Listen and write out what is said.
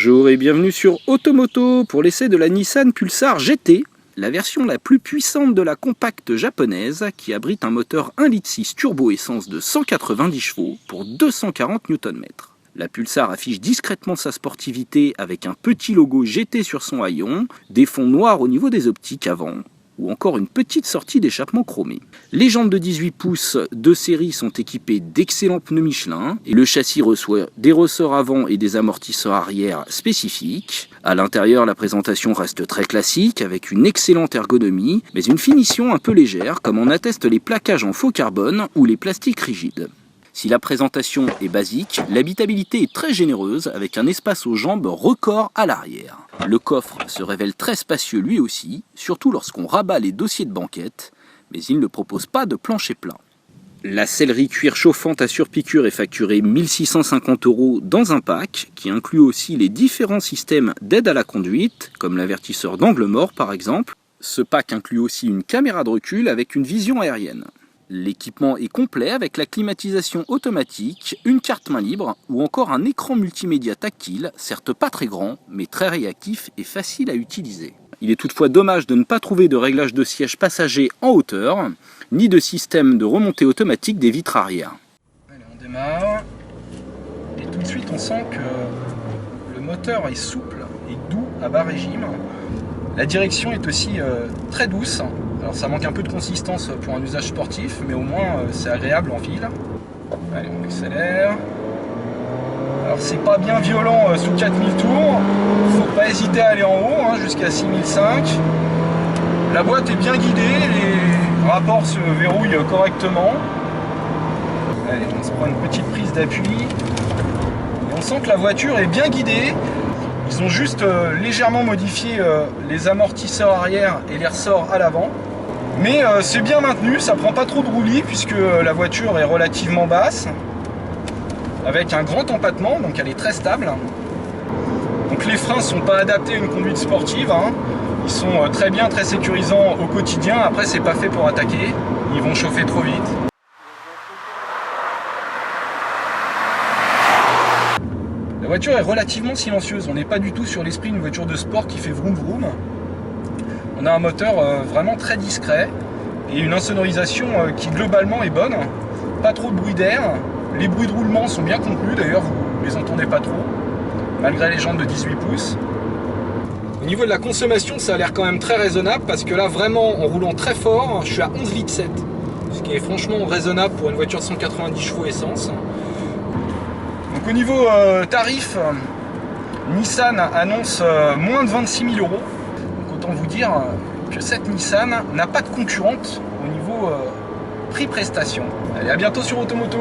Bonjour et bienvenue sur Automoto pour l'essai de la Nissan Pulsar GT, la version la plus puissante de la compacte japonaise qui abrite un moteur 1,6 litre turbo essence de 190 chevaux pour 240 Nm. La Pulsar affiche discrètement sa sportivité avec un petit logo GT sur son haillon, des fonds noirs au niveau des optiques avant, ou encore une petite sortie d'échappement chromée. Les jantes de 18 pouces de série sont équipées d'excellents pneus Michelin et le châssis reçoit des ressorts avant et des amortisseurs arrière spécifiques. À l'intérieur, la présentation reste très classique avec une excellente ergonomie, mais une finition un peu légère comme en attestent les plaquages en faux carbone ou les plastiques rigides. Si la présentation est basique, l'habitabilité est très généreuse avec un espace aux jambes record à l'arrière. Le coffre se révèle très spacieux lui aussi, surtout lorsqu'on rabat les dossiers de banquette, mais il ne propose pas de plancher plat. La sellerie cuir chauffante à surpiqûre est facturée 1 650 € dans un pack, qui inclut aussi les différents systèmes d'aide à la conduite, comme l'avertisseur d'angle mort par exemple. Ce pack inclut aussi une caméra de recul avec une vision aérienne. L'équipement est complet avec la climatisation automatique, une carte main libre ou encore un écran multimédia tactile, certes pas très grand, mais très réactif et facile à utiliser. Il est toutefois dommage de ne pas trouver de réglage de siège passager en hauteur, ni de système de remontée automatique des vitres arrière. Allez, on démarre, et tout de suite on sent que le moteur est souple et doux à bas régime. La direction est aussi très douce. Alors ça manque un peu de consistance pour un usage sportif, mais au moins c'est agréable en ville. Allez, on accélère. Alors c'est pas bien violent sous 4000 tours. Faut pas hésiter à aller en haut, jusqu'à 6005. La boîte est bien guidée, les rapports se verrouillent correctement. Allez, on se prend une petite prise d'appui. Et on sent que la voiture est bien guidée. Ils ont juste légèrement modifié les amortisseurs arrière et les ressorts à l'avant. Mais c'est bien maintenu, ça prend pas trop de roulis puisque la voiture est relativement basse. Avec un grand empattement, donc elle est très stable. Donc les freins ne sont pas adaptés à une conduite sportive. Ils sont très bien, très sécurisants au quotidien. Après, c'est pas fait pour attaquer. Ils vont chauffer trop vite. La voiture est relativement silencieuse, on n'est pas du tout sur l'esprit d'une voiture de sport qui fait vroom vroom. On a un moteur vraiment très discret et une insonorisation qui globalement est bonne. Pas trop de bruit d'air, les bruits de roulement sont bien contenus d'ailleurs, vous ne les entendez pas trop, malgré les jantes de 18 pouces. Au niveau de la consommation, ça a l'air quand même très raisonnable parce que là vraiment en roulant très fort, je suis à 11,7 litres, ce qui est franchement raisonnable pour une voiture de 190 chevaux essence. Donc au niveau tarif, Nissan annonce moins de 26 000 €. Donc autant vous dire que cette Nissan n'a pas de concurrente au niveau prix-prestation. Allez, à bientôt sur Automoto.